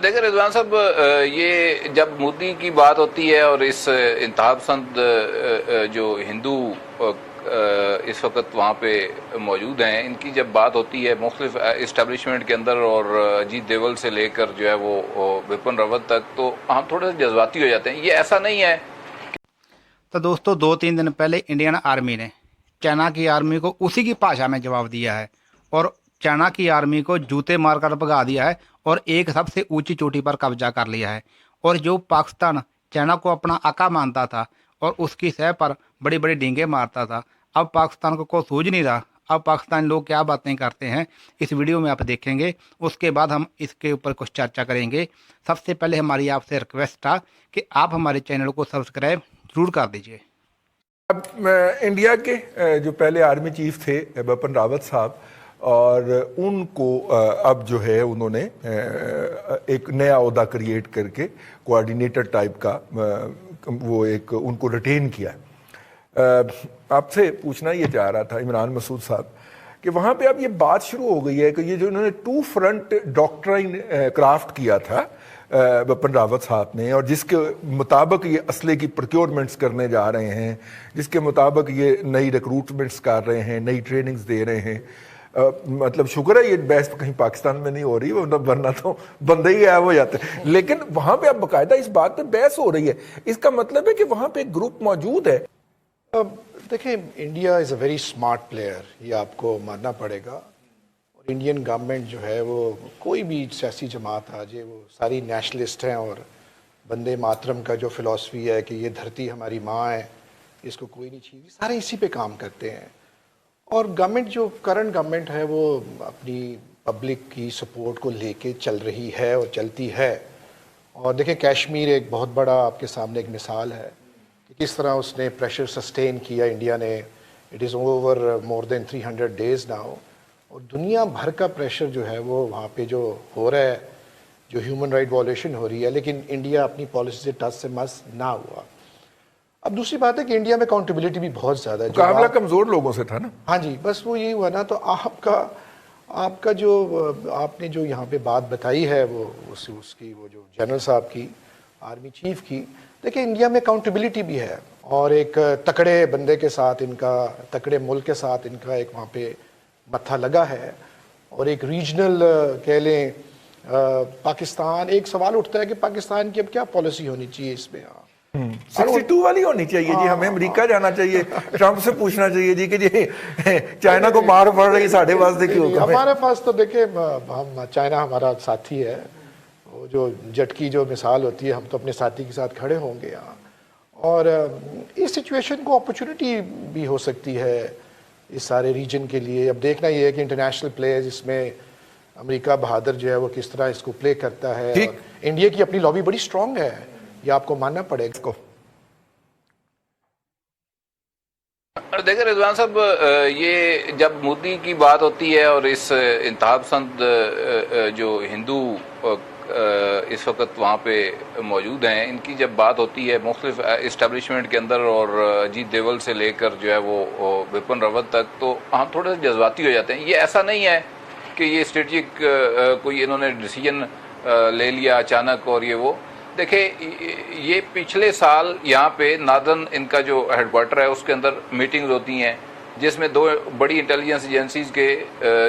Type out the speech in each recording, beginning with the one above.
देखिए रिजवान साहब, ये जब मोदी की बात होती है और इस इंतहापसंद जो हिंदू इस वक्त वहाँ पे मौजूद हैं, इनकी जब बात होती है मुख्तलिफ इस्टेब्लिशमेंट के अंदर और अजीत देवल से लेकर जो है वो विपिन रावत तक, तो हम थोड़े से जज्बाती हो जाते हैं। ये ऐसा नहीं है। तो दोस्तों 2-3 दिन पहले इंडियन आर्मी ने चाइना की आर्मी को उसी की भाषा में जवाब दिया है और चाइना की आर्मी को जूते मारकर भगा दिया है और एक सबसे ऊंची चोटी पर कब्जा कर लिया है। और जो पाकिस्तान चाइना को अपना आका मानता था और उसकी सह पर बड़ी बड़ी डींगे मारता था, अब पाकिस्तान को सूझ नहीं रहा। अब पाकिस्तानी लोग क्या बातें करते हैं इस वीडियो में आप देखेंगे, उसके बाद हम इसके ऊपर कुछ चर्चा करेंगे। सबसे पहले हमारी आपसे रिक्वेस्ट था कि आप हमारे चैनल को सब्सक्राइब जरूर कर दीजिए। अब इंडिया के जो पहले आर्मी चीफ थे बिपिन रावत साहब, और उनको अब जो है उन्होंने एक नया ओहदा क्रिएट करके कोऑर्डिनेटर टाइप का वो एक उनको रिटेन किया। आपसे पूछना ये चाह रहा था इमरान मसूद साहब कि वहाँ पे अब ये बात शुरू हो गई है कि ये जो इन्होंने 2 फ्रंट डॉक्ट्राइन क्राफ्ट किया था बिपिन रावत साहब ने, और जिसके मुताबिक ये असले की प्रोक्योरमेंट्स करने जा रहे हैं, जिसके मुताबिक ये नई रिक्रूटमेंट्स कर रहे हैं, नई ट्रेनिंग्स दे रहे हैं। मतलब शुक्र है ये बहस कहीं पाकिस्तान में नहीं हो रही, वरना तो बंदे ही गायब हो जाते हैं। लेकिन वहां पे अब बाकायदा इस बात पे बहस हो रही है। इसका मतलब है कि वहां पे एक ग्रुप मौजूद है। अब देखिए, India is a very smart player, ये आपको मानना पड़ेगा। और इंडियन गवर्नमेंट जो है वो कोई भी सियासी जमात आ जाए, वो सारी नेशनलिस्ट हैं और वंदे मातरम का जो फिलॉसफी है कि ये धरती हमारी माँ है, इसको कोई नहीं छीनती, सारे इसी पे काम करते हैं। और गवर्नमेंट जो करंट गवर्नमेंट है वो अपनी पब्लिक की सपोर्ट को लेके चल रही है और चलती है। और देखिए, कश्मीर एक बहुत बड़ा आपके सामने एक मिसाल है कि किस तरह उसने प्रेशर सस्टेन किया इंडिया ने। It is over more than 300 days now, और दुनिया भर का प्रेशर जो है वो वहाँ पे जो हो रहा है, जो ह्यूमन राइट वॉलेशन हो रही है, लेकिन इंडिया अपनी पॉलिसी से टस से मस ना हुआ। अब दूसरी बात है कि इंडिया में अकाउंटेबिलिटी भी बहुत ज़्यादा है। मुकाबला कमज़ोर लोगों से था ना। हाँ जी, बस वो यही हुआ ना। तो आपका जो आपने जो यहाँ पे बात बताई है वो उसकी वो जो जनरल साहब की, आर्मी चीफ की, देखिए इंडिया में अकाउंटेबिलिटी भी है और एक तकड़े बंदे के साथ इनका, तकड़े मुल्क के साथ इनका एक वहाँ पे मत्था लगा है। और एक रीजनल कह लें पाकिस्तान, एक सवाल उठता है कि पाकिस्तान की अब क्या पॉलिसी होनी चाहिए इसमें। 62 वाली होनी चाहिए जी, हमें अमेरिका जाना चाहिए, ट्रंप से पूछना चाहिए जी कि जी चाइना को मार पड़ रही, साढ़े पास देखिए। हमारे पास तो देखिए, हम चाइना हमारा साथी है, वो जो जट की जो मिसाल होती है, हम तो अपने साथी के साथ खड़े होंगे यहाँ। और इस सिचुएशन को अपॉर्चुनिटी भी हो सकती है इस सारे रीजन के लिए। अब देखना ये है कि इंटरनेशनल प्लेयर्स इसमें अमेरिका बहादुर जो है वो किस तरह इसको प्ले करता है। इंडिया की अपनी लॉबी बड़ी स्ट्रांग है, ये आपको मानना पड़ेगा इसको। देखिए रिजवान साहब, ये जब मोदी की बात होती है और इस इंतहापसंद जो हिंदू इस वक्त वहाँ पे मौजूद हैं, इनकी जब बात होती है मुख्तलिफ इस्टेब्लिशमेंट के अंदर और अजीत देवल से लेकर जो है वो विपिन रावत तक, तो हम थोड़े से जज्बाती हो जाते हैं। ये ऐसा नहीं है कि ये स्ट्रेटजिक कोई इन्होंने डिसीजन ले लिया अचानक और ये वो। देखिए, ये पिछले साल यहाँ पे नादन इनका जो हेडक्वार्टर है उसके अंदर मीटिंग्स होती हैं, जिसमें 2 बड़ी इंटेलिजेंस एजेंसीज के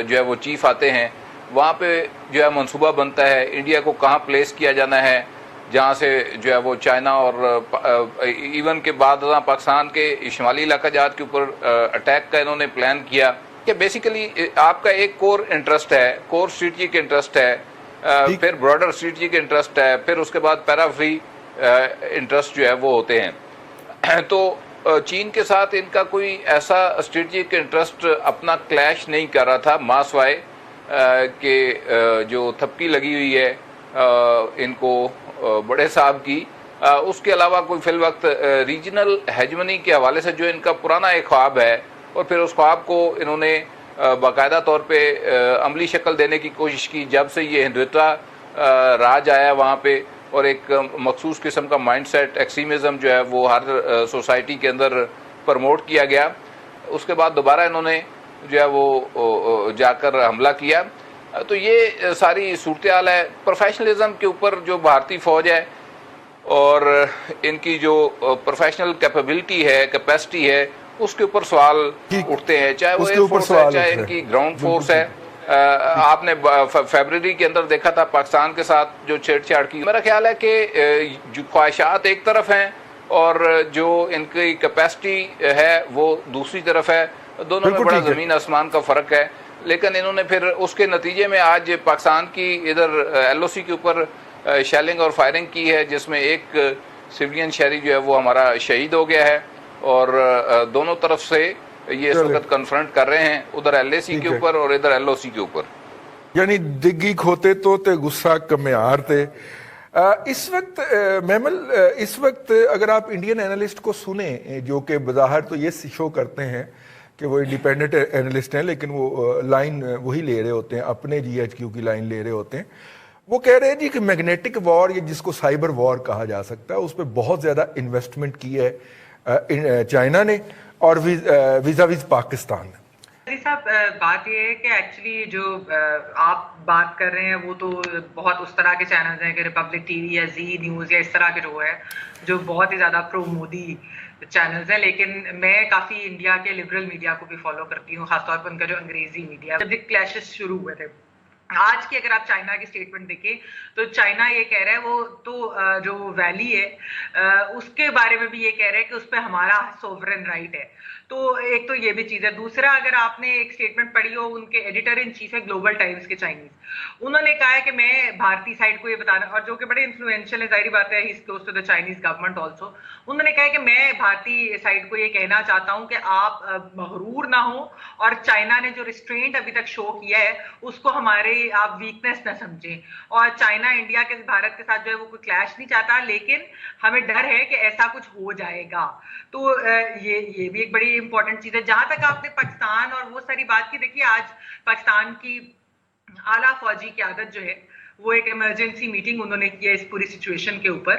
जो है वो चीफ आते हैं। वहाँ पे जो है मंसूबा बनता है इंडिया को कहाँ प्लेस किया जाना है, जहाँ से जो है वो चाइना और इवन के बाद पाकिस्तान के शुमाली इलाका जात के ऊपर अटैक का इन्होंने प्लान किया। कि बेसिकली आपका एक कोर इंटरेस्ट है, कोर स्ट्रेटजिक इंटरेस्ट है, फिर ब्रॉडर स्ट्रेटजिक इंटरेस्ट है, फिर उसके बाद पैराफ्री इंटरेस्ट जो है वो होते हैं। तो चीन के साथ इनका कोई ऐसा स्ट्रेटजिक इंटरेस्ट अपना क्लैश नहीं कर रहा था, मासवाए के जो थपकी लगी हुई है इनको बड़े साहब की। उसके अलावा कोई फिल वक्त रीजनल हेजमनी के हवाले से जो इनका पुराना एक ख्वाब है, और फिर उस ख्वाब को इन्होंने बाकायदा तौर पे अमली शक्ल देने की कोशिश की जब से ये हिंदुत्व राज आया वहाँ पे, और एक मखसूस किस्म का माइंडसेट एक्सट्रीमिज्म जो है वो हर सोसाइटी के अंदर प्रमोट किया गया। उसके बाद दोबारा इन्होंने जो है वो जाकर हमला किया। तो ये सारी सूरत हाल है। प्रोफेशनलिज्म के ऊपर जो भारतीय फौज है और इनकी जो प्रोफेशनल कैपेबिलिटी है, कैपेसिटी है, उसके ऊपर सवाल उठते हैं, चाहे वो एयरफोर्स है, चाहे इनकी ग्राउंड फोर्स है। आपने फरवरी के अंदर देखा था पाकिस्तान के साथ जो छेड़छाड़ की। मेरा ख्याल है कि जो ख्वाहिशात एक तरफ हैं और जो इनकी कैपेसिटी है वो दूसरी तरफ है, दोनों में बड़ा ज़मीन आसमान का फ़र्क है। लेकिन इन्होंने फिर उसके नतीजे में आज पाकिस्तान की इधर LOC के ऊपर शेलिंग और फायरिंग की है, जिसमें एक सिविलियन शहरी जो है वो हमारा शहीद हो गया है। और दोनों तरफ से ये इस वक्त कन्फ्रंट कर रहे हैं, उधर LAC के ऊपर और इधर LOC के ऊपर। यानी दिग्गी खोते तो ते गुस्सा कम्यार थे। इस वक्त मैमल, इस वक्त अगर आप इंडियन एनालिस्ट को सुने जो कि बज़ाहिर तो ये शो करते हैं कि वो इंडिपेंडेंट एनालिस्ट हैं, लेकिन वो लाइन वही ले रहे होते हैं, अपने GHQ की लाइन ले रहे होते हैं। वो कह रहे हैं जी कि मैग्नेटिक वॉर, या जिसको साइबर वॉर कहा जा सकता है, उस पर बहुत ज़्यादा इन्वेस्टमेंट की है चाइना ने और विज़ा विज़ पाकिस्तान ने। साहब, बात ये है कि एक्चुअली जो आप बात कर रहे हैं वो तो बहुत उस तरह के चैनल्स हैं कि रिपब्लिक TV या जी न्यूज़ या इस तरह के जो है जो बहुत ही ज़्यादा प्रो मोदी चैनल्स हैं। लेकिन मैं काफ़ी इंडिया के लिबरल मीडिया को भी फॉलो करती हूँ, खासतौर पर उनका जो अंग्रेजी मीडिया। जब क्लैशेस शुरू हुए थे आज की, अगर आप चाइना की स्टेटमेंट देखें तो चाइना ये कह रहा है, वो तो जो वैली है उसके बारे में भी ये कह रहा है कि उस पर हमारा सोवरेन राइट है। तो एक तो ये भी चीज़ है। दूसरा, अगर आपने एक स्टेटमेंट पढ़ी हो, उनके एडिटर इन चीफ है ग्लोबल टाइम्स के चाइनीज, उन्होंने कहा है कि मैं भारतीय साइड को ये बताना, और जो कि बड़े इन्फ्लुएंशियल है, जाहिर बात है, he is close to the Chinese government also. उन्होंने कहा है कि मैं भारतीय साइड को ये कहना चाहता हूं कि आप मगरूर ना हो और चाइना ने जो रिस्ट्रेंट अभी तक शो किया है उसको हमारे आप वीकनेस ना समझें। और चाइना इंडिया के, भारत के साथ जो है वो कोई क्लैश नहीं चाहता, लेकिन हमें डर है कि ऐसा कुछ हो जाएगा। तो ये भी एक बड़ी इंपॉर्टेंट चीज है। जहां तक आपने पाकिस्तान और वो सारी बात की, देखिए आज पाकिस्तान की आला फौजी क़यादत जो है वो एक इमरजेंसी मीटिंग उन्होंने की है इस पूरी सिचुएशन के ऊपर।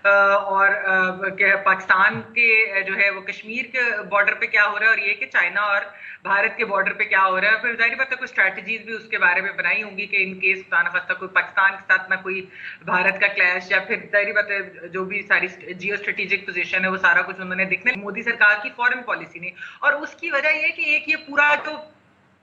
और पाकिस्तान के जो है वो कश्मीर के बॉर्डर पे क्या हो रहा है और ये कि चाइना और भारत के बॉर्डर पे क्या हो रहा है। फिर जाहिर बात है कुछ स्ट्रैटेजीज भी उसके बारे में बनाई होंगी कि इन केस खुदा न खास्ता कोई पाकिस्तान के साथ ना कोई भारत का क्लैश, या फिर जाहिर बात है जो भी सारी जियो स्ट्रेटेजिक पोजीशन है वो सारा कुछ उन्होंने देखने मोदी सरकार की फॉरेन पॉलिसी ने। और उसकी वजह ये कि एक ये पूरा जो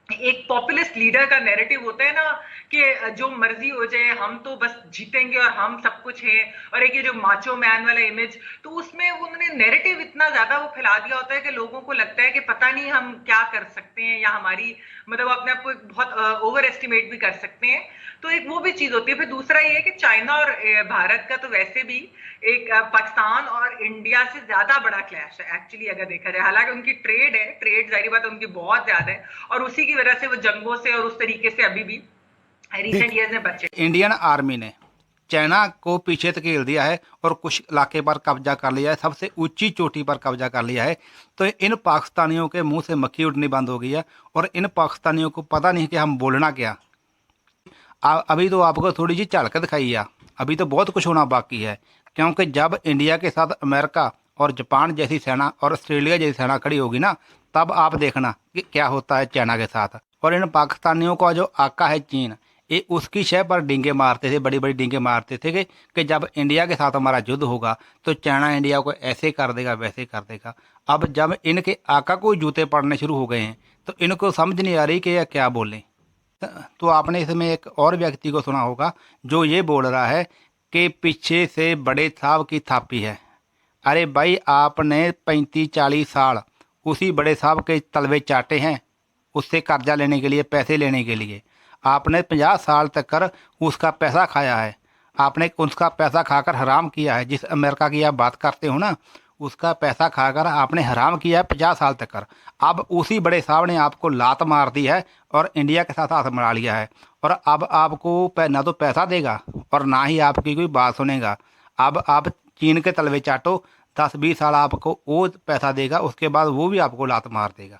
एक पॉपुलिस्ट लीडर का नैरेटिव होता है ना कि जो मर्जी हो जाए हम तो बस जीतेंगे और हम सब कुछ है, और एक ये जो माचो मैन वाला इमेज, तो उसमें उन्होंने नैरेटिव इतना ज्यादा वो फैला दिया होता है कि लोगों को लगता है कि पता नहीं हम क्या कर सकते हैं, या हमारी मतलब अपने आप को बहुत ओवर एस्टिमेट भी कर सकते हैं। तो एक वो भी चीज होती है। फिर दूसरा ये है कि चाइना और भारत का तो वैसे भी एक पाकिस्तान और इंडिया से ज्यादा बड़ा क्लैश है एक्चुअली अगर देखा जाए। हालांकि उनकी ट्रेड है, ट्रेड जाहिर बात है उनकी बहुत ज्यादा है, और उसी की वजह से वो जंगों से और उस तरीके से अभी भी रिसेंट ईयर्स में बचे। इंडियन आर्मी ने चाइना को पीछे धकेल दिया है और कुछ इलाके पर कब्जा कर लिया है, सबसे ऊंची चोटी पर कब्जा कर लिया है। तो इन पाकिस्तानियों के मुंह से मक्खी उड़नी बंद हो गई है और इन पाकिस्तानियों को पता नहीं कि हम बोलना क्या। अभी तो आपको थोड़ी सी झलक दिखाई है, अभी तो बहुत कुछ होना बाकी है, क्योंकि जब इंडिया के साथ अमेरिका और जापान जैसी सेना और ऑस्ट्रेलिया जैसी सेना खड़ी होगी ना, तब आप देखना कि क्या होता है चाइना के साथ। और इन पाकिस्तानियों का जो आका है चीन, ये उसकी शह पर डींगे मारते थे, बड़ी बड़ी डींगे मारते थे कि जब इंडिया के साथ हमारा युद्ध होगा तो चाइना इंडिया को ऐसे कर देगा, वैसे कर देगा। अब जब इनके आका को जूते पड़ने शुरू हो गए हैं तो इनको समझ नहीं आ रही कि यह क्या बोलें। तो आपने इसमें एक और व्यक्ति को सुना होगा जो ये बोल रहा है कि पीछे से बड़े साहब की थापी है। अरे भाई, आपने 35-40 साल उसी बड़े साहब के तलवे चाटे हैं, उससे कर्जा लेने के लिए, पैसे लेने के लिए। आपने 50 साल तक कर उसका पैसा खाया है, आपने उसका पैसा खाकर हराम किया है। जिस अमेरिका की आप बात करते हो ना, उसका पैसा खाकर आपने हराम किया है 50 साल तक कर। अब उसी बड़े साहब ने आपको लात मार दी है और इंडिया के साथ हाथ मिला लिया है, और अब आपको ना तो पैसा देगा और ना ही आपकी कोई बात सुनेगा। अब आप चीन के तलवे चाटो, 10-20 साल आपको वो पैसा देगा, उसके बाद वो भी आपको लात मार देगा।